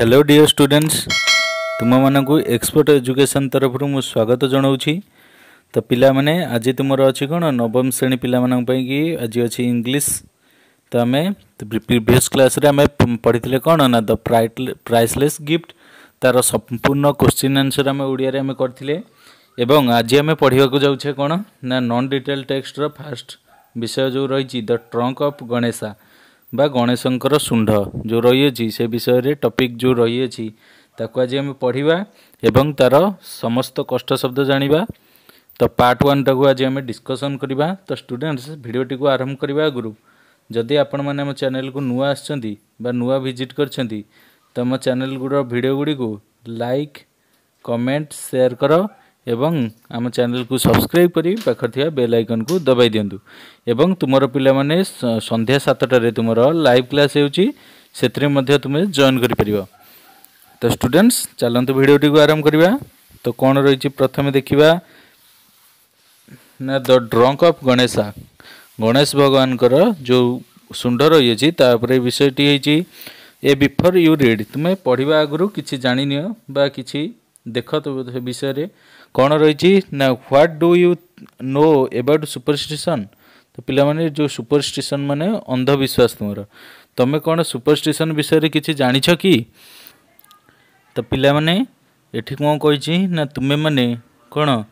Hello dear students, तुम मानक expert education तरफ मु स्वागत जनाऊँगी। तो पिला माने आज तुम अच्छी कौन नवम श्रेणी पिला मानक पई कि आज अच्छी इंग्लिश। तो आम प्रीवियस क्लास रे आम पढ़ी कौन ना द प्राइसलेस गिफ्ट तार संपूर्ण क्वेश्चन आंसर आम ओडिया रे करथिले। एवं आज आम पढ़ा जाऊे कौन ना नॉन डिटेल टेक्स्ट रो फास्ट विषय जो रही द ट्रंक ऑफ गणेशा बा गणेशंकर शुंड जो रही से विषय रे टॉपिक जो रही ताको आज आम पढ़ा एवं तार समस्त कष्ट शब्द जानिबा। तो पार्ट 1 टाको आज आम डिस्कसन करवा। तो स्टूडेंट्स भिडियोटी को आरंभ करने आगु जदि आपण मैंने आम चैनल को नुआ आछंती बा नुआ विजिट करछंती तो आम चैनल गुड़ भिडियो गुड़ी को लाइक कमेंट शेयर कर एवं आम चैनल को सब्सक्राइब करी पाखर थिया बेल आइकन को दबाई दिंतु। एवं तुमर पिला माने संध्या 7टारे तुमर लाइव क्लास होउची सेत्रे मध्य तुमे जॉइन करि परिबो। तो स्टूडेंट्स चलंतु भिडियोटी को आरंभ करबा। तो कौन रही प्रथमे देखिबा ना the trunk of Ganesha Ganesh भगवान कर जो शुंड रही अछि तापरे विषयटी हेछि ए बिफोर यू रीड तुमे पढ़िबा आगु किछि जानि नियो बा किछि देख तो विषय रे कौन रही ना what do you know about superstition. तो पिला माने जो सुपरस्टिशन माने अंधविश्वास तुम कौन सुपरस्टिशन विषय रे किछि जानिछ कि। तो पिला माने एठी कौन कहिछि ना तुमे माने कौन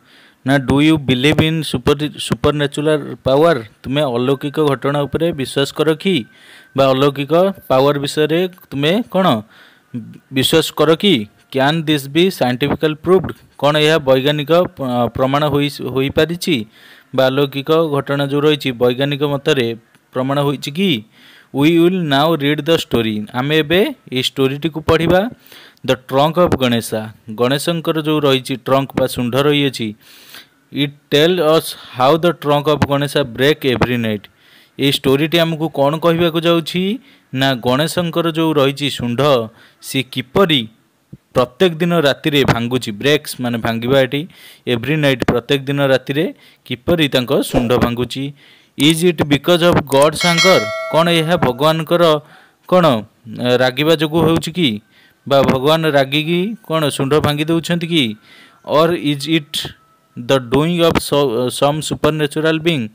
ना do you believe in super natural power तुम्हें अलौकिक घटना उपरे विश्वास कर कि बा अलौकिक पावर विषय रे तुम्हें कौन विश्वास कर कि। Can this be scientifical proved कौन यह वैज्ञानिक प्रमाण होई पारिछि बा अलौकिक घटना जो रही वैज्ञानिक मतरे प्रमाण होइछि कि। We will now read the story आम ए स्टोरीटी को पढ़ा। द ट्रंक ऑफ गणेशा गणेशंकर जो रही ट्रंक बा शुंड रही अछि it tell us how the trunk of Ganesha break every night. ये स्टोरीटी आमको कौन कहवाक जाउछि ना गणेशंकर जो रही शुंड सी किपरि प्रत्येक दिन राति रे भांगुची ब्रेक्स माने भांगिबा एटी एवरी नाइट प्रत्येक दिन राति रे किपरि तांको शुंड भांगुची। Is it because of God's anger कौन यह भगवान कर कौन रागिबा जोगु होउछि कि बा भगवान रागिकी कौन शुंड भांगी दउछंती कि। Or is it the doing of some supernatural being.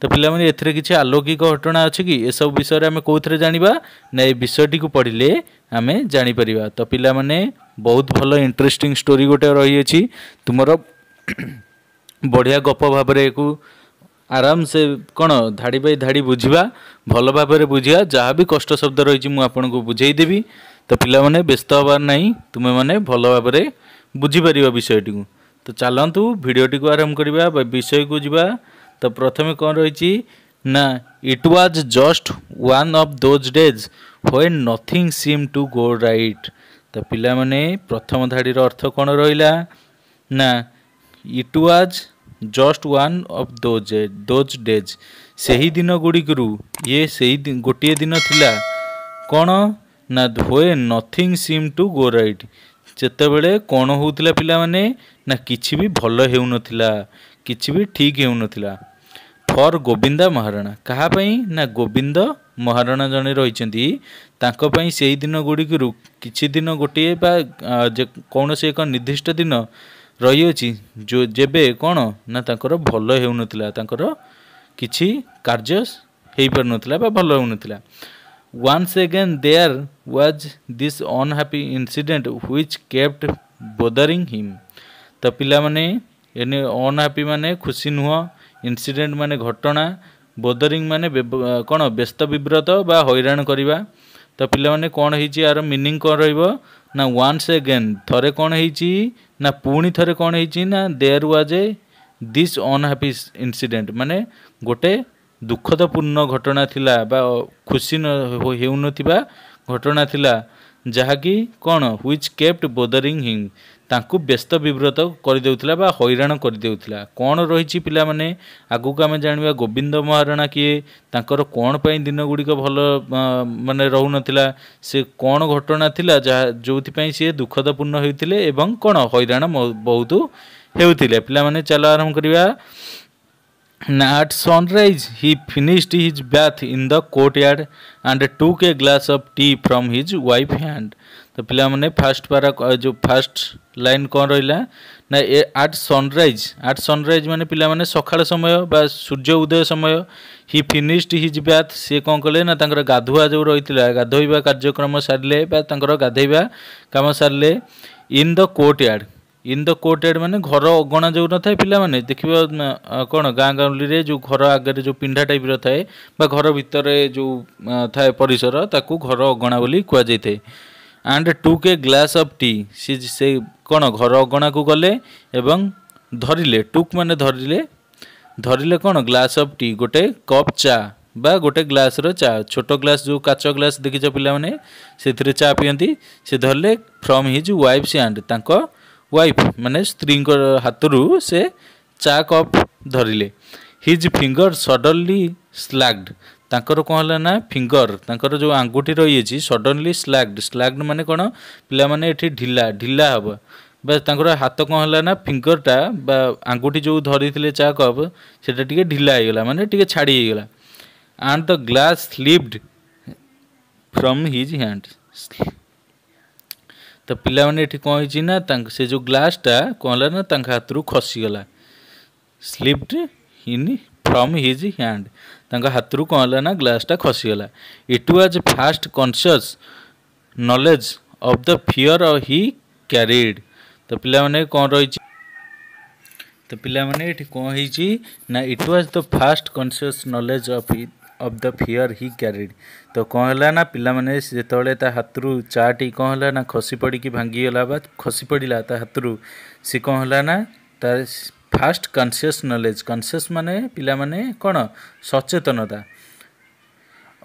तो पिला माने एथरे किछि अलौकिक घटना अछि कि ए सब विषय रे हमें कोथरे जानिबा ना ए विषयटी को पढ़िले हमें जानि परिबा। तो पिला माने बहुत भलो इंटरेस्टिंग स्टोरी गोटे रही अछि तुमरो बढ़िया गप भाबरे को आराम से कौन धाड़ी बाई धाड़ी बुझा भल भाव में बुझा जहाँ भी कष्ट शब्द रही मुझे आपन को बुझे देवी। तो पिला माने व्यस्त हबार नहीं तुम्हें माने भल भाव में बुझीपर विषयटी को। तो चलतु भिडियोटी को आरंभ करवा विषय को जीवा। तो प्रथमे कौन रही ना it was just one of those days when nothing seem to go right. तो पिला माने प्रथम धाड़ीर अर्थ कौन रहिला ना it was just one of those days से ही दिन गुड़िकरू ये से गोटे दिन थिला कौन ना when nothing seem to go right जेते बेले कौन होउतिला पिला माने ना किछि भी भल हेउनथिला किछि भी ठीक हेउनथिला। फॉर गोविंदा महाराणा कहा पई ना गोविंद महाराणा जने रहिचंती तांको पई सेही दिन गुड़िकरू किछि दिन गोटे बा कौन से एक निर्दिष्ट दिन रही अछि जो जेबे कौन ना तांकर भल हेउनथिला तांकर किछि कार्य हेई पर नथिला बा भल हेउनथिला। Once again there was this unhappy incident which kept bothering him. तो पिला माने एने अनहैप्पी माने खुशी नुह इंसिडेंट माने घटना बोदरिंग माने कौन व्यस्त विव्रत बा हैरान करिबा। तो पिला माने कौन हेछि यार मीनिंग कौन रहइबो ना वंस अगेन थरे कौन हेछि ना पुणी थरे कौन हेछि ना there was a this unhappy incident माने गोटे दुखदपूर्ण घटना थिला बा खुशी हेउनथिबा घटना थिला जहाँकि कौन व्हिच केप्ट बोदरिंग हिम तांकु व्यस्त विव्रत कर देउथिला बा हैरान कर देउथिला। कौन रही पिला माने आगु को आमे जानिबा गोविंद महाराणा किए तांकर कौन पई दिन गुड़िक भल माने रहु नथिला से कौन घटना थिला जोथि पई से दुखदपूर्ण हेउथिले एवं कौन हैरान बहुत हेउथिले। पिला माने चलो आरंभ करिवा। At sunrise, he finished his bath in the courtyard and took a glass of tea from his wife's hand. तो पिला माने फास्ट पारा जो फास्ट लाइन कौन रहा ना आट सनराइज माने पिला माने सकाळ समय बा सूर्य उदय समय हि फिनिश्ड हिज बाथ सी कौन कले ना तांकर गाधुआ जो रही गाधोइबा कार्यक्रम सारे बा तांकर गाधोइबा काम सारे इन द कोर्टयार्ड माने घर अगणा जो न थाए पिला माने देखिबो कोन गाँ गाउली रे जो घर आगे जो पिंढा टाइप रो थाए बा घर भितर जो थाए परिसर ताकू घर अगणा बोली कुआ जाय थाए and took a glass of T से कौन घर अगणा को गले एवं धरिले टुक माने धरिले कौन ग्लास ऑफ टी गोटे कप चा बा गोटे ग्लास रो चा छोट ग्लास जो काच ग्लास देखिछ पिला माने सेथिरे चा पियंती से धरले फ्रॉम हिज वाइफ्स हैंड तांको वाइफ माने स्त्री हाथरू से चा कप धरिले हिज फिंगर सडनली स्लैग्ड तांकर कौन है ना फिंगर तांकर जो आंगुठी रही सडनली स्लैग्ड माने कौन पिला माने एठी ढिला ढिला हम बस तांकर हाथ कौन है ना फिंगरटा बा आंगुठी जो धरी चा कप से टी ढिला हो गला माने टी छाड़ी गला and the glass slipped from his hand तो पिला माने एठी कौन होइछि ना से जो ग्लासटा कौन है ना तांका हाथरू खसीगला slipped in from his hand तांका हाथरू कौन है ना ग्लासटा खसीगला it was fast conscious knowledge of the fear he carried तो पिला माने कौन रही तो पिला माने एठी कौन होइछि ना it was the fast conscious knowledge of the fear he carried तो कौन है ना पिला माने जेतबेले ता हाथरू चाटी कौन है ना खसी पड़ी कि भांगी गला बा खसी पड़िला ता हाथरू से कौन है ना ता फास्ट कॉन्शियस नॉलेज कॉन्शियस माने पिला माने कौन सचेतनता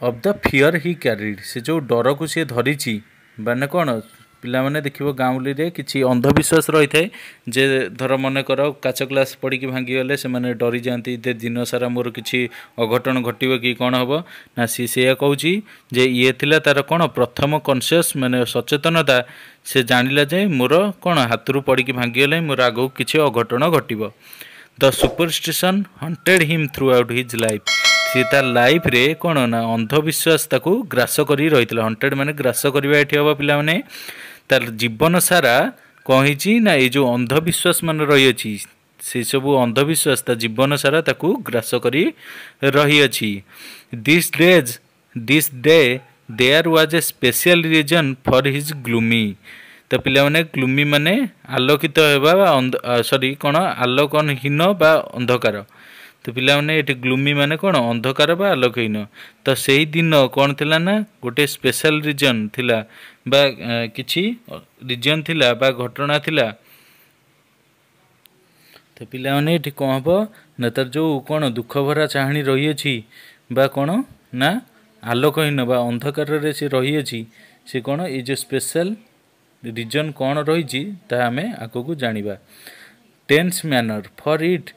of the fear he carried से जो डर को सी धरी माने कौन पिला माने देखिबो गाँवली रे किछि अंधविश्वास रही थाए जे धर मन कर काच ग्लास पड़ी भांगी गले से माने डरी जाती दिन सारा मोर किछि अघटन घटिबो कि कौन हम ना सी कहूँ जे ये थिला तार कौन प्रथम कॉन्शियस माने सचेतनता से जानिला जे मोर कौन हाथरू पड़ी भांगी गले मोर आगो किछि अघटन घटिबो the superstition haunted him throughout his life सी तार लाइफ रे कौन ना अंधविश्वास ताकू ग्रास करी रही हंटेड माने ग्रास करवा ये हम पिला माने तार जीवन सारा कही ना ये जो अंधविश्वास मान रही से सब अंधविश्वास ता जीवन सारा ताकू ग्रास करी रही this day there was a special reason for his gloomy तो पिला माने ग्लूमी माने आलोकित होगा सॉरी कौन आलोकहीन बा अंधकार तो पिला माने ये ग्लूमी माने कौन अंधकार बा आलोकहीन तो सही दिन कौन थिला ना गोटे स्पेशल रीजन थिला बा किछि रीजन थिला बा घटना थिला तो पिला माने ये कौन हम ना तार जो कौन दुख भरा चाहणी रही अछि बा कौन ना आलोकहीन बा अंधकार रे से रही अछि से कौन ये जो स्पेशल रीजन कौन रही ता आमे आगो जानिबा tense manner for it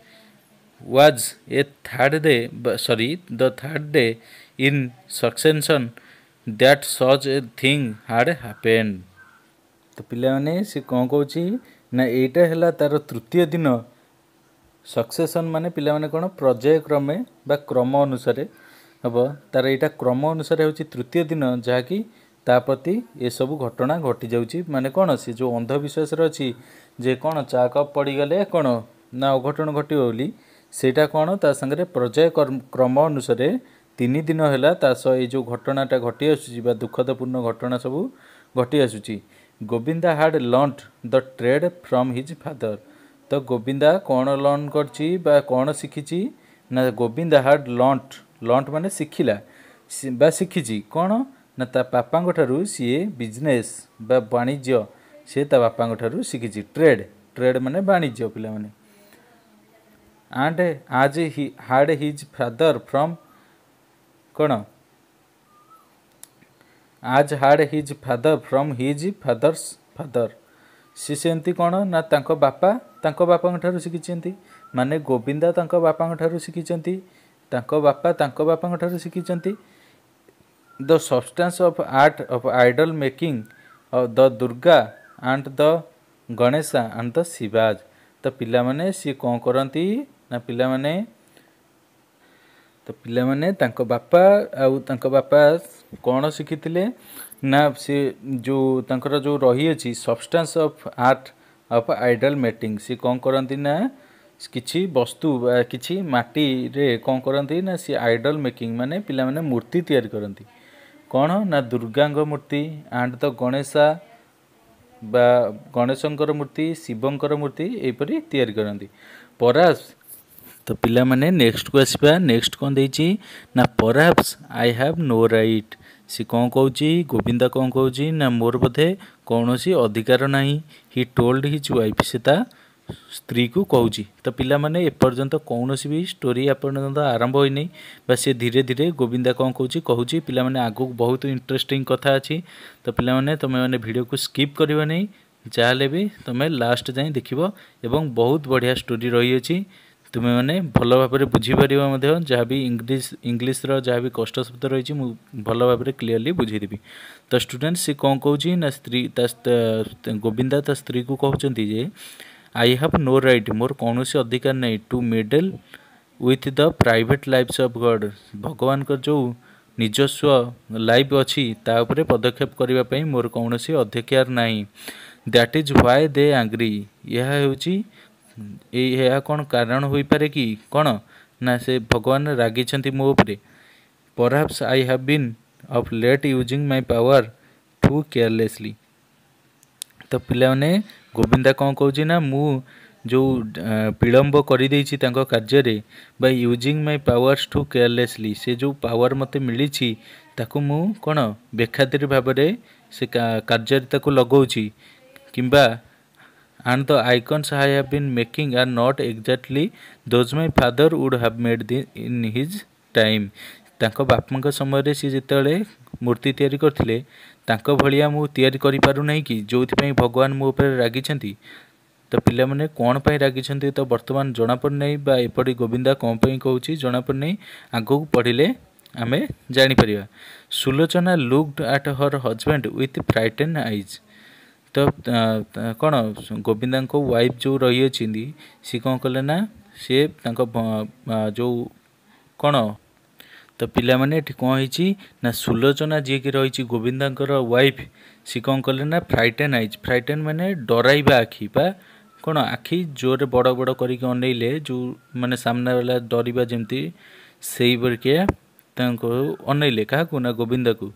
was a third day the third day in succession that such a thing had happened तो पिला माने से कौन कहूँ ना एटा है तार तृतीय दिन सक्सेसन माने पिला माने कौन पर्याय क्रमे बा क्रम अनुसार हम तार यहाँ क्रम अनुसार हूँ तृतीय दिन जहाँकि ताप्रति ये सब घटना घटी जाऊँगी माने कौन से जो अंधविश्वास अच्छी जे कौन चा कप पड़गले कौन ना अघटन घट बोली सेटा कौन ता संगे पर्याय क्रम अनुसार 3 दिन है तासह ये जो घटनाटा घटी आसूँ दुखदपूर्ण घटना सब घटी आसूँ गोविंदा हाड learned the trade from his father तो गोविंदा कौन लर्न कर कौन शिखी ना गोविंदा हाड लर्नड माने शिखिला बा शिखी कौन ना ता बापा ठारू सी बिजनेस बा वाणिज्य सी ता बापा ठारू शिखी ट्रेड माने वाणिज्य पिला माने and as he had his father from कौन आज had his father from his father's father सी सेमती कौन ना तांको बापा ठारू शिखिचंती माने गोविंदा तांको बापा ठारू शिखिचंती तांको बापा ठारू शिखिचंती the substance of art of idol making the Durga and the Ganesha and the Shivas तो पिला माने सी कौन करती ना पिला माने तो पिला माने तांको बापा कौन शिखिथिले ना सी जो तांकर जो रही अछि substance of art of idol making सी कौन करती ना किछि वस्तु किछि माटी रे कौन करती ना सी आइडल मेकिंग माने पिला माने मूर्ति तैयारी करती कौन ना दुर्गांग मूर्ति एंड द गणेशा बा गणेशंकर मूर्ति शिवंकर मूर्ति एपरी तैयारी करती परास तो पिला माने नेक्स्ट को आसपा नेक्स्ट कौन देछि ना perhaps I have no right सी कौन कहूँ गोविंदा कौन कहूँ ना मोर बोधे कौन सी अधिकार नहीं ही टोल्ड हिज वाइफ से ता स्त्री को कहूँ तो पिला माने एपर्यंत कौन भी स्टोरी एपर्यंत आरंभ होनी बा सी धीरे धीरे गोविंदा कौन कहूँ पिला माने आगु बहुत इंटरेस्टिंग कथा अच्छी तो पिला माने तुम मैंने वीडियो को स्किप करवा नहीं जहाँ भी तुम लास्ट जाए देख एवं बहुत बढ़िया स्टोरी रही अछि तुम्हें मैंने भल भाव बुझीपर जहाँ भी इंग्लीश जहाँ भी कष्ट शब्द रही भल भाव क्लीयरली बुझेदेवी तो स्टूडेंट सी कौन कहूँ ना स्त्री गोविंदा ता स्त्री को कहते जे I have no right more कौन अधिकार नहीं to meddle with the private lifes of God भगवान का जो निजस्व लाइफ अच्छी तापर पदक्षेप करने मोर कौन अधिकार नहीं that is why they angry यह हूँ यह कौन कारण हो पारे कि कौन ना से भगवान रागी मो उपरे perhaps I have been of late using my power too carelessly तो पिला ने गोविंदा कौन कहूँ ना मु जो विलंब कर कार्य by using my powers too carelessly से जो पावर मते मिली ताकू मु कौन बेखातिर भाव से कार्य लगाऊँ किंबा and the icons I have been making are not exactly those my father would have made in his time तांको बापा समय सी जिते मूर्ति तैयारी करथिले तांको भलिया मु तैयारी करि पारु नहीं कि जोथि भगवान मो ऊपर रागी तो पिला माने कौन पाई रागी तो वर्तमान जना पड़ नहीं बा एपटी गोविंदा कौन पाई कहूँ जना पड़ नहीं आगू पढ़िले आमे जानी परिबा Sulochana looked at her husband with frightened eyes तो कौन गोविंदा वाइफ जो रही अच्छी सी कौन कले ना सी जो कौन तो पिला माने कौन होती ना सुलोचना जी की रही गोविंदा वाइफ सी कौन कले ना फ्राइटेन आईज फ्राइटेन माने डराइबा आखि बा कौन आखि जोर बड़ बड़ करके अनैले जो माने सामने वाला डरवा जमती से परिकिया अनैले क्या ना गोविंदा को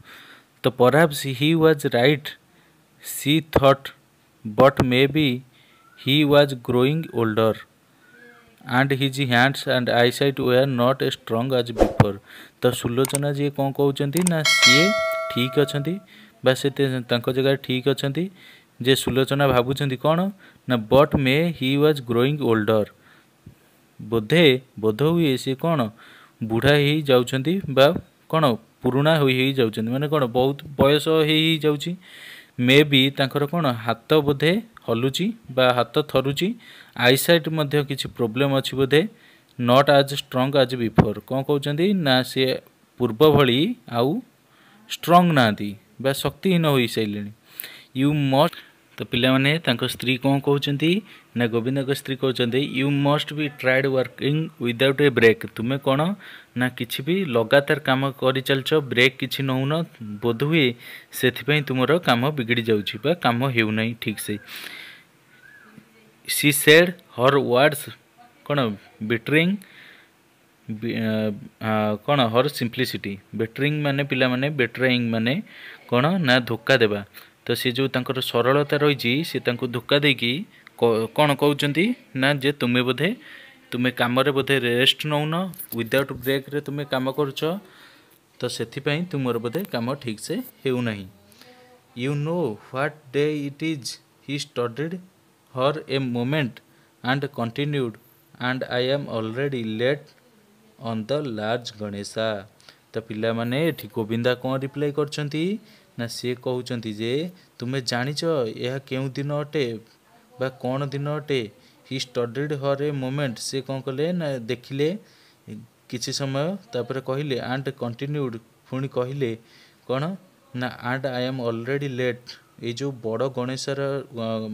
तो perhaps he was right she thought but maybe he was growing older and his hands and eyesight were not as strong as before तो सुलोचना जी कौन कहते ना सी ठीक अच्छा से जगह ठीक अच्छा जे सुलोचना भावुं कौन ना but may he was growing older बोध हुए सी कौन बुढ़ा ही जाउछंती बा कौन पुराणा हो जाउछंती माने कौन बहुत बयस हो जाउछि मे भी तांकर कौन हाथ बोधे हलुची बा हाथ थरुची आईसाइट मध्य किसी प्रोब्लेम अच्छी बोधे नॉट आज स्ट्रंग आज बिफोर कौन कहते ना सी पूर्व भली आउ स्ट्रंग नाती बा शक्तिहीन हो सारे यू मस्ट तो पिला माने तांको स्त्री कौन कहते ना गोविंदा को स्त्री कहते you must be tried working without a break तुम्हें कौन ना किसी भी लगातार काम कर चलच ब्रेक किसी नौन बोध हुए से तुमर काम बिगड़ी जाऊँगी बा काम होना ठीक से सी सेड हर वर्ड्स कौन बिट्रिंग कौन हर सिंप्लिसिटी बेटरिंग माने पिला माने बेट्राइंग माने कौन ना धोखा देवा तो सी जो तांकर सरलता रही सी धोखा देकी कौन कहते ना जे तुम्हें बोधे तुम्हें कम बोधे रेस्ट नौन विदाउट ब्रेक रे तुम्हें काम करुच तो से तुमर बोधे काम ठीक से होना you know what day it is he studied her a moment and continued and I am already late on the large Ganesha तो पिला माने ठीक गोविंदा कौन रिप्लाई करछंती ना सी कहते जे तुम्हें जानिच यह केउ दिन अटे बा कौन दिन अटे ही स्टडीड हर ए मोमेंट से कौन कले ना देखिले किसी समय तापर कहले एंड कंटिन्यूड पुणी कहले कौन ना and I am already late ये जो बड़ गणेशर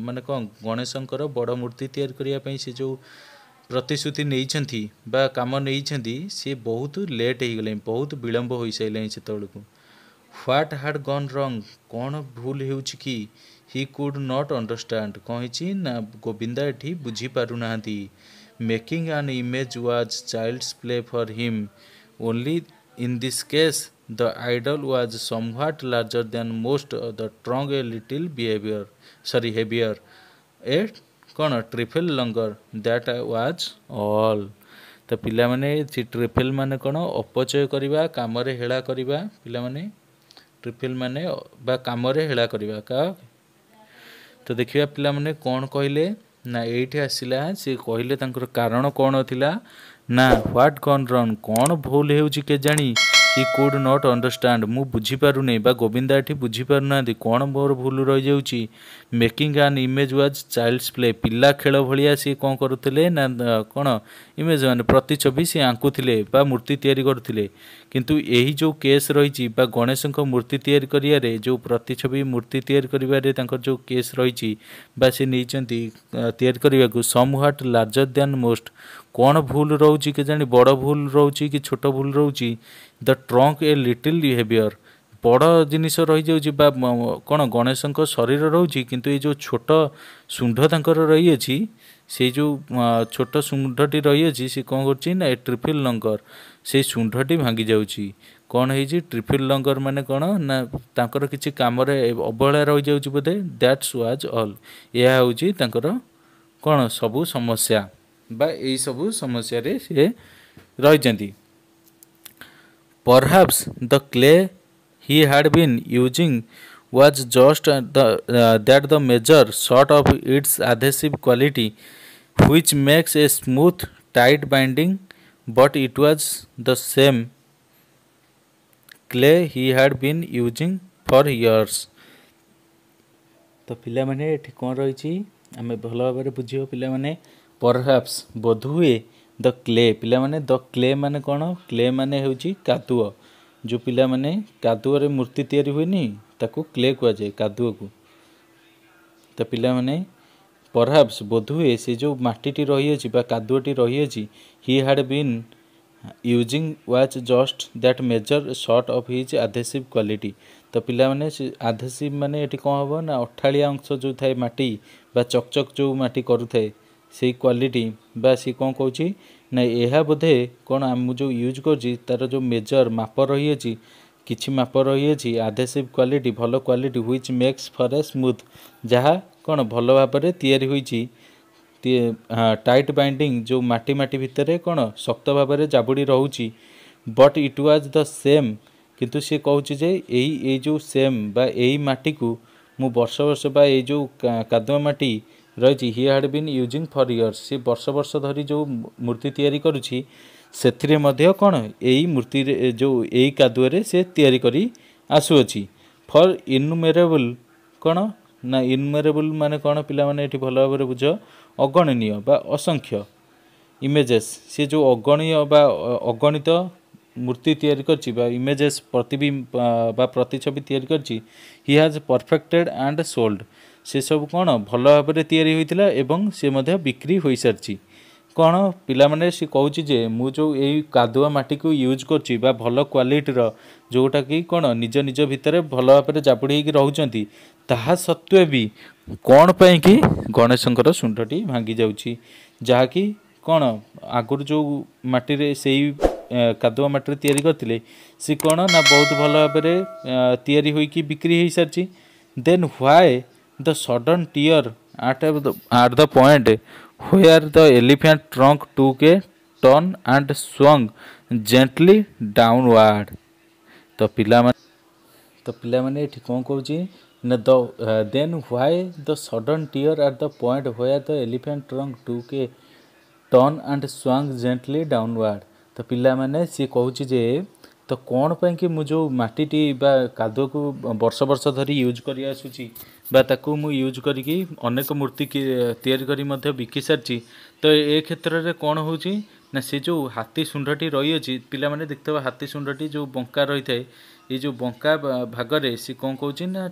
माने कौन गणेशंकर बड़ मूर्ति तैयार करने से जो प्रतिश्रुति नहीं बा काम नहीं सी बहुत लेट हो गले बहुत विलंब हो सारे से ହ୍ୱାଟ୍ ହାଡ୍ ଗନ୍ ରଙ୍ଗ, କ'ଣ ଭୁଲ ହେଉଛି କି? ହି କୁଡ୍ ନଟ୍ ଅଣ୍ଡରଷ୍ଟାଣ୍ଡ, କ'ଣ ହେଇଛି ନା ଗୋବିନ୍ଦା ଏଠି ବୁଝିପାରୁନାହାନ୍ତି। Making an image was child's play for him, only in this case the idol was somewhat larger than most, the trunk a little heavier, a କ'ଣ trifle longer, that was all. ତ ପିଲାମାନେ ଟ୍ରିଫେଲ୍ ମାନେ କ'ଣ ଅପଚୟ କରିବା, କାମରେ ହେଳା କରିବା। ପିଲାମାନେ ଟ୍ରିଫେଲ୍ ମାନେ ବା କାମରେ ହେଳା କରିବା ତ ଦେଖିବା ପିଲାମାନେ କ'ଣ କହିଲେ ନା ଏଇଠି ଆସିଲା ସେ କହିଲେ ତାଙ୍କର କାରଣ କ'ଣ ଥିଲା ନା ହ୍ୱାଟ୍ ଗନ୍ ରନ୍, କ'ଣ ଭୁଲ ହେଉଛି କେଜାଣି। ହି କୁଡ୍ ନଟ୍ ଅଣ୍ଡରଷ୍ଟାଣ୍ଡ, ମୁଁ ବୁଝିପାରୁନି ବା ଗୋବିନ୍ଦା ଏଠି ବୁଝିପାରୁନାହାନ୍ତି କ'ଣ ମୋର ଭୁଲ ରହିଯାଉଛି। Making an image was child's play, ପିଲା ଖେଳ ଭଳିଆ ସିଏ କ'ଣ କରୁଥିଲେ ନା କ'ଣ ଇମେଜ୍ ମାନେ ପ୍ରତିଛବି ସିଏ ଆଙ୍କୁଥିଲେ ବା ମୂର୍ତ୍ତି ତିଆରି କରୁଥିଲେ। କିନ୍ତୁ ଏହି ଯେଉଁ କେସ୍ ରହିଛି ବା ଗଣେଶଙ୍କ ମୂର୍ତ୍ତି ତିଆରି କରିବାରେ ଯେଉଁ ପ୍ରତିଛବି ମୂର୍ତ୍ତି ତିଆରି କରିବାରେ ତାଙ୍କର ଯେଉଁ କେସ୍ ରହିଛି ବା ସେ ନେଇଛନ୍ତି ତିଆରି କରିବାକୁ, ସମ୍ ହ୍ୱାଟ୍ ଲାର୍ଜର ଦ୍ୟାନ୍ ମୋଷ୍ଟ, କ'ଣ ଭୁଲ ରହୁଛି କେଜାଣି, ବଡ଼ ଭୁଲ ରହୁଛି କି ଛୋଟ ଭୁଲ ରହୁଛି। ଦ ଟ୍ରଙ୍କ୍ ଏ ଲିଟିଲ୍ ହେଭିୟର, ବଡ଼ ଜିନିଷ ରହିଯାଉଛି ବା କ'ଣ ଗଣେଶଙ୍କ ଶରୀର ରହୁଛି କିନ୍ତୁ ଏଇ ଯେଉଁ ଛୋଟ ଶୁଣ୍ଢ ତାଙ୍କର ରହିଅଛି, ସେଇ ଯେଉଁ ଛୋଟ ଶୁଣ୍ଢଟି ରହିଅଛି ସେ କ'ଣ କରୁଛି ନା ଏ ଟ୍ରିଫିଲ୍ ଲଙ୍ଗର, ସେଇ ଶୁଣ୍ଢଟି ଭାଙ୍ଗି ଯାଉଛି। କ'ଣ ହେଇଛି ଟ୍ରିଫିଲ୍ ଲଙ୍ଗର ମାନେ କ'ଣ ନା ତାଙ୍କର କିଛି କାମରେ ଅବହେଳା ରହିଯାଉଛି ବୋଧେ। ଦ୍ୟାଟ୍ସ ୱାଜ୍ ଅଲ୍, ଏହା ହେଉଛି ତାଙ୍କର କ'ଣ ସବୁ ସମସ୍ୟା ବା ଏଇସବୁ ସମସ୍ୟାରେ ସେ ରହିଛନ୍ତି। Perhaps the clay he had been using was just that the measure sort of its adhesive quality, which makes a smooth, tight binding, but it was the same clay he had been using for years। तो पिलामाने एठी कौन रही आमे भल भाव बुझे पिलामाने। Perhaps बोधहुए द क्ले, पिलामाने द क्ले माने कौन, क्ले माने होची कादुओ, जो पिलामाने कादुओ मूर्ति तैयारी हुएनी ताकू क्ले कह जाए कादुओ को। तो पिलामाने परहाप्स बोधहुए से जो माटीटी रही अछि बा कादुओटी रही अछि, he had been using was just that major sort of his adhesive quality. तो पिलामाने आधेसिव माने एटी कौन हम ना अठाଳିଆ अंश जो थाए माटी बा चकचक जो माटी करुए से क्वालिटी बा सी कौन कौची ना यह बोधे कौन आम जो यूज कर तार जो मेजर माप रही अछि, किछि माप रही अछि आधेसिव क्वालिटी भल quality which makes for a smooth, जहाँ कौन भल भाव में तैयारी होइछि। टाइट बाइंडिंग जो माटी माटी भितर कौन शक्त भाव में जाबुड़ी रोची। But it was the same, किंतु सी कहूँ जे यही जो सेम बा यही माटी को मु वर्ष वर्ष बा ये जो कादुआ माटी रही he had been using for years, सी वर्ष वर्ष धरी जो मूर्ति तैयारी करुछि सेथिरे मध्य कौन यही मूर्ति जो यही कादुआ से तैयारी करी आसुअछि। फॉर इनुमेरेबल कौन ना इनुमेरेबल माने कौन पिला माने एठी भल भाव बुझ, अगणनीय बा असंख्य इमेजेस, सी जो अगणीय बा अगणित मूर्ति तैयारी करछि बा इमेजेस प्रतिबिंब बा प्रतिछवि तैयारी करछि। He has perfected and sold, से सब कौन भल भाव में तैयारी होइतिला एवं से मध्य बिक्री हो सारी। कौन पिला माने सी कहूँ जे मु जो यही कादुआ माटी को यूज करछि बा भल क्वालिटीर जोटा कि कौन निज निज भितर भल भाव में जाबुड़ी रहउचंती, ताहा सत्वे भी कौन पाई कि गणेशंकर शुंडटी भांगी जाउछि, जहाँकि कौन आगुर जो माटी रे सेई कादुआ माटी तैयारी करथिले सी कौन ना बहुत भल भाव में तैयारी होइकी बिक्री हो सारी। Then why the sudden tear at the point where the elephant trunk took a turn and swung gently downward। तो पिला माने एठी कौन कहूँ ना then why the sudden tear at the point where the elephant trunk took a turn and swung gently downward। तो पिला माने सी कहूँ जे तो कौन पाई कि मु जो माटीटी बा कादुआ को वर्ष वर्ष धरी यूज कर आसुची बा ताकू मु यूज करिकी अनेक मूर्ति तैयारी करी मध्य बिकी सारी। तो ए क्षेत्र में कौन होची ना से जो हाथी शुंडटी रही अछि, पिला माने देखते हाथी शुंडटी जो बंका रही थाए, ये जो बंका भागरे सी कौन कहूँ ना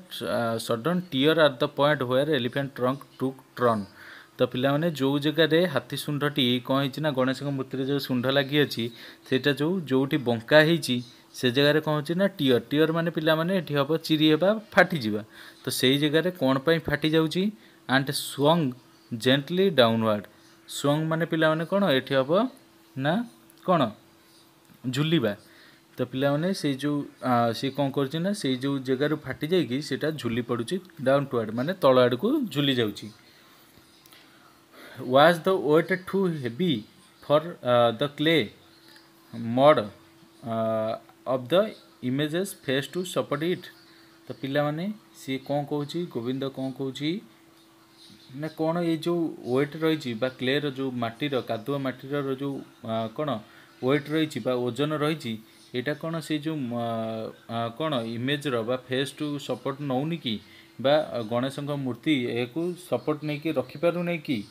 sudden tear at the point where elephant trunk took turn. तो पिला माने जो जगह हाथी शुंडटी कौन है ना गणेश मूर्ति जो शुंड लगी अच्छी सेटा जो जोटी बंका होती से जगार कौन होची ना टियर टियर माने पिला माने एठी हबो चिरी हेबा फाटी जिबा तो सेई जगार कोन पई फाटी जाउची and swung gently downward swung माने पिला माने कोन एठी हबो ना कोन झुलिबा तो पिला माने से जो से कौन करची ना से जो जगार फाटी जाइकी सेटा झुली पड़ुची डाउनवर्ड माने तळ आड़ को झुली जाउची was the weight too heavy for the clay mud of the images face to support it तो पिला माने सी कौन कहूँ गोविंद कौन कहूँ ना कौन ये जो वेट रही क्ले रो माटीर कादुआ माटीर जो कौन वेट रही ओजन रही यहाँ कौन से जो कौन इमेज रो फेस टू सपोर्ट नौनी कि गणेश मूर्ति या सपोर्ट नहीं कि रखिपार नहीं कि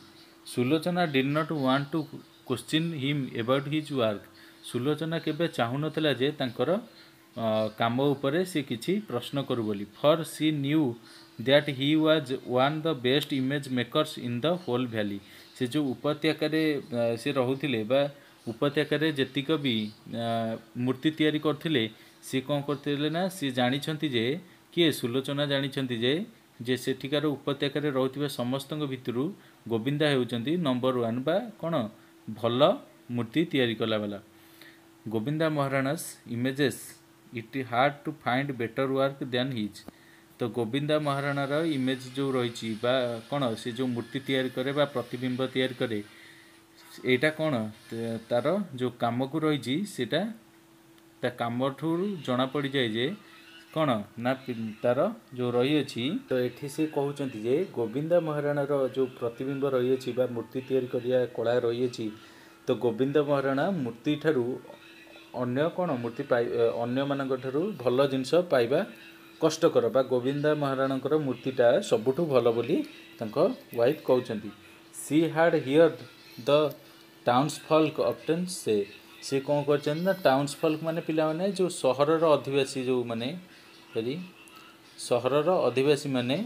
Sulochana did not want to question him about his work Sulochana केबे चाहू नथिला जे तांकर काम उपरे से किछि प्रश्न करू बोली for she knew that he was one the best image makers in the whole valley से जो उपत्यका से रहुथिले बा उपत्यका जेतिक भी मूर्ति तैयारी करथिले सी कौन करथिले ना सी जानी छंती जे किए सुलोचना जानी छंती जे सेठिकार उपत्यका रोथिबा समस्तक भितरु गोविंदा हेउचंती नंबर 1 बा कोन भल मूर्ति तैयारी कला वाला Govinda Maharana's images it hard to find better work than his तो गोविंदा महाराणार इमेज जो रही कौन से जो मूर्ति तैयारी करे बा प्रतिबिंब तैयारी करे एटा कौन तार जो काम को रही सेटा ता काम ठू जना पड़ जाए जे कौन ना तार जो रही अछि तो एठी से कहउचंती जे गोविंदा महाराणार जो प्रतिबिंब रही अछि बा मूर्ति तैयारी करिया कला रही अछि तो गोविंदा महाराणा मूर्ति ठारू अन्य कौन मूर्ति अन्य मानक ठारू भल जिनस पाइबा कष्टकर बा गोविंदा महाराणकर मूर्तिटा सबुठू भल बोली तांको वाइफ कहउचंती she had heard the townsfolk often say कौन करछन ना टाउन्सफॉल्क माने पिला माने जो शहरर अधिवासी जो माने करी शहरर अधिवासी माने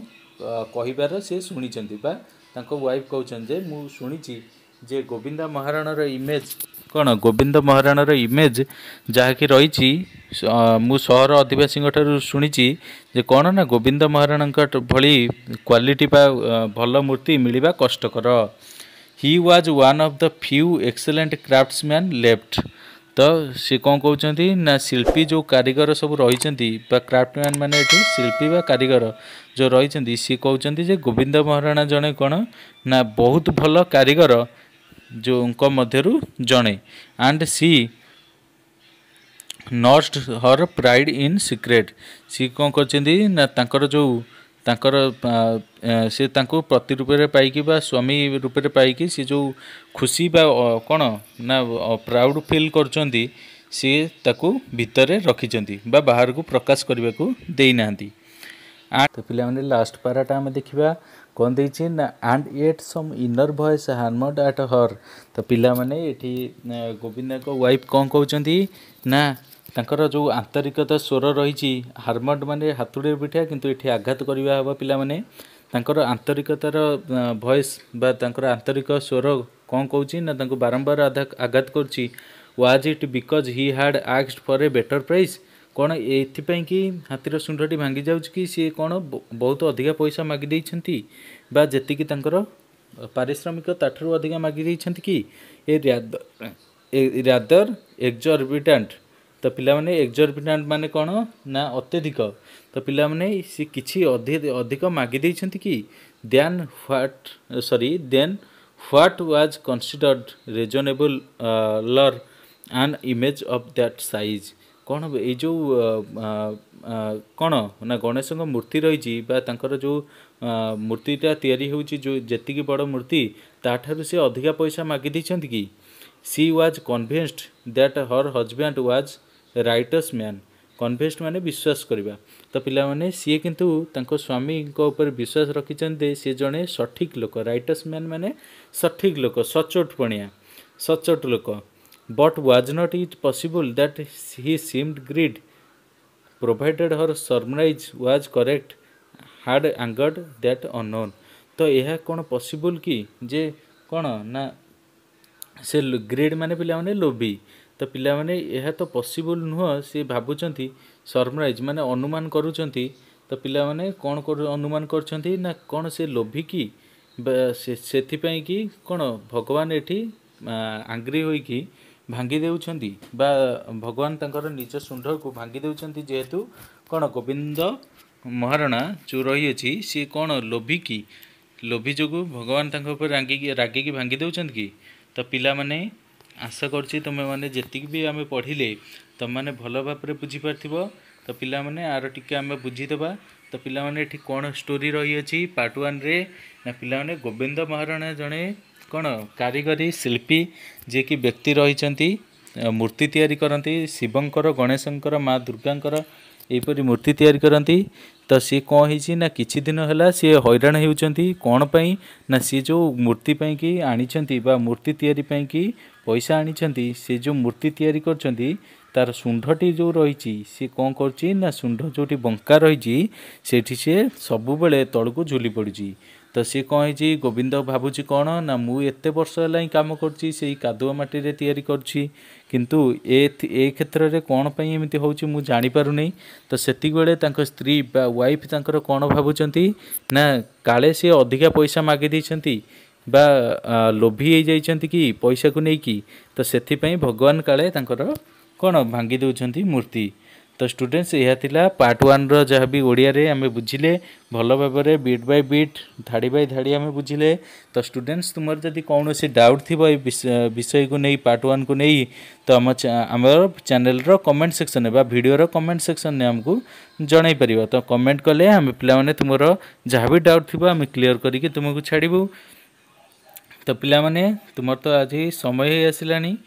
कहिबार से सुनिचंती बा तांको वाइफ कहउछन जे मु सुनिची जे गोविंदा महाराणार इमेज कौन गोविंद महाराणार इमेज जहाँकि रही मु सहर आदिवासी शुणी जे कौन ना गोविंद महाराणा भली क्वालिटी भल मूर्ति मिलवा कष्टकर he was one of the few excellent craftsmen left तो सी कौन कहते ना शिल्पी जो कारीगर सब रही क्राफ्टमैन माने शिल्पी बा कारीगर जो रही सी कहते जे गोविंद महाराणा जड़े कौन ना बहुत भल कारीगर जो उनको मध्यरु जणे and she nursed her pride in secret सी कौन करछंदी ना तांकर जो तांकर से तांको प्रति रूप रे पाइकी बा स्वामी रूप रे पाइकी से जो खुशी बा कोन ना प्राउड फील करछंदी सी ताको भितरे रखिछंती बा बाहर को प्रकाश करबा को देई नांती तो पिला माने लास्ट पाराटा हम देखिबा कौन देछि ना and at some inner voice harmed at her तो पिला माने एठी गोविंदा को वाइफ कौन कहउचंती ना तांकर जो आंतरिकता स्वर रही हार्मड माने हाथुड़े पिठा किंतु एठी आघात करबा हबा पिला माने तांकर आंतरिकतार वॉइस बा तांकर आंतरिक स्वर कौन कहउची ना तांको बारंबार आघात करची was it because he had asked for a better price कौन एथिपाई कि हाथीर सुंढटी भांगी जाउछ कि सी कौन बहुत अधिका पैसा मागी देइछंती बा जेतिकी तांकर पारिश्रमिक ताठरू अधिका मागी देइछंती कि ए रादर एक्जॉर्बिटेंट तो पिला माने एक्जॉर्बिटेंट माने कौन ना अत्यधिक तो पिला माने सी किछि अधिक मागी देइछंती कि then what was considered reasonable for an image of that size कौन ये जो कौन ना गणेश मूर्ति रही जो मूर्तिटा तैयारी होची जो जेतिकी बड़ मूर्ति ताठारु से अधिका पैसा मागी देइछंती कि she was convinced that her husband was righteous man convinced माने विश्वास करबा तो पिला माने सी किंतु तांको स्वामी को ऊपर विश्वास रखिछन्ते से जणे सठिक लोक राइटस मैन माने सठिक लोक सचोट लोक but was not it possible that he seemed greed provided her surmise was correct had angered that unknown तो यह कौन पॉसिबल कि जे कौन ना से ग्रेड माने पिला माने लोभी तो पिला माने यह तो पॉसिबल नुह सी भावुंट सरप्राइज माने अनुमान करूँगी। तो पिला माने कौन अनुमान करछंती ना कौन से लोभिकी से कि कौन भगवान एठी आंग्री होइकी भांगी देउछंती बा भगवान तांकर निज सुंड को भांगी देउछंती जेहेतु कौन गोविंद महाराणा जो रही अच्छी सी कौन लोभिकी लोभी जो भगवान तांकर ऊपर रागिकी भांगी देउछंती कि। तो पिला माने आशा करछि तुमे माने जेतिक भी आमे पढ़िले तुम माने भल भाव में बुझी पार्थिबो। तो पिला माने आर टिके आमे बुझीदेबा। तो पिला माने एठी कौन स्टोरी रही अछि पार्ट 1 रे ना पिला माने गोविंद महाराणा जड़े कौन कारीगरी शिल्पी जे कि व्यक्ति रही मूर्ति तैयारी करती शिवंकर गणेशंकर माँ दुर्गांकर एपरी मूर्ति तैयारी करती। तो सी कौन होइछि ना किछि दिन है सी हैरान होउछंती कौन पाई ना सी जो मूर्ति पाई कि आनिछंती बा मूर्ति तैयारी पाई कि पैसा आनिछंती सी जो मूर्ति तैयारी करछंती तार सुंढटी जो रही सी कौन करछि ना सुंढ जोटी बंका रही सेठी से सबु बेले तळकु झुली पड़ी। तो सी कौन है गोविंद भावुची कौन ना मु एते वर्ष है कम करछि सेई कादुआ माटी रे तैयारी करछि किंतु ए क्षेत्र में कौन पाई एमती होउछि मु जानि पारुनी। तो सेतिक बेले तांक स्त्री बा वाइफ तांकर कौन भावुचंती ना काले सी अधिका पैसा मागी दैछंती बा लोभी हो जाइछंती कि पैसा को लेकिन। तो सेति पई भगवान काले तांकर कौन भांगी देउछंती मूर्ति। तो स्टूडेंट्स यह थिला पार्ट 1 रो जहाँ भी ओडिया रे आमे बुझिले भल भाव में बीट बाय बीट धाड़ी बाय धाड़ी आमे बुझिले। तो स्टूडेंट्स तुमर जदि कौनसी डाउट थिबो ए विषय को नहीं पार्ट 1 को नहीं तो आम चैनल रो कमेंट सेक्शन बा वीडियो रो कमेंट सेक्शन ने हमको जणाई परिबो। तो कमेंट कले आमे पिला माने तुमर जहाँ भी डाउट थिबो आमे क्लियर करिके तुमको छाड़िबू। तो पिला माने तुमर तो आज समय आसिलानी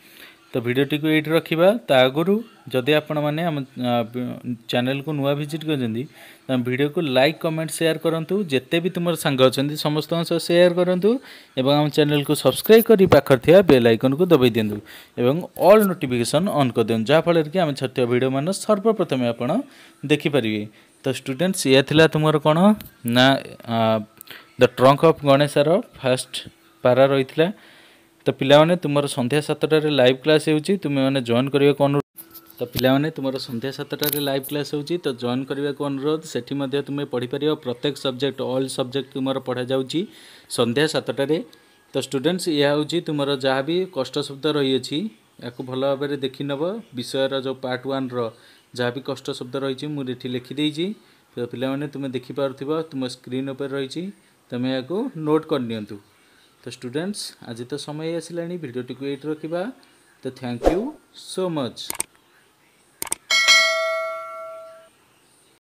तो भिडियोटी को ये रखा ता आगु जदि आपण मैंने आम चैनल को नुआ विजिट कर वीडियो को लाइक कमेंट शेयर करूँ जिते भी तुम सांग अच्छा समस्त शेयर करूँ एवं आम चैनल को सब्सक्राइब कर पाखर थिया बेल आइकन को दबाई दिंतु एवं ऑल नोटिफिकेशन ऑन कर दिखाँ जहाँफल कि आम छाड़िया वीडियो मान सर्वप्रथमे आप देखिपारे। तो स्टूडेंट्स यह थिला तुमर कौन ना द ट्रंक ऑफ गणेशार फास्ट पारा रही है। तो पिला माने तुमर संध्या 7टारे लाइव क्लास होउची तुमे माने जॉइन करिया को अनुरोध। तो पिला माने तुमर संध्या 7टारे लाइव क्लास होउची तो जॉइन करिया को अनुरोध। सेठी मध्ये तुमे पढ़ी परियो प्रत्येक सब्जेक्ट ऑल सब्जेक्ट तुमर पढ़ा जाउची संध्या 7टारे। तो स्टूडेंट्स या होउची तुमर जहाँ भी कष्ट शब्द रही अछि याको भल भाव में देखि नब विषय जो पार्ट 1 रो जहाँ भी कष्ट शब्द रही मुझे एठी लिखि देइची। तो पिला माने तुमे देखि पारुथिबो तुम स्क्रीन ऊपर रही तुमे याको नोट कर नियंतु। तो स्टूडेंट्स आज तो समय आसिलानी वीडियोटी को ये रखा। तो थैंक यू सो मच।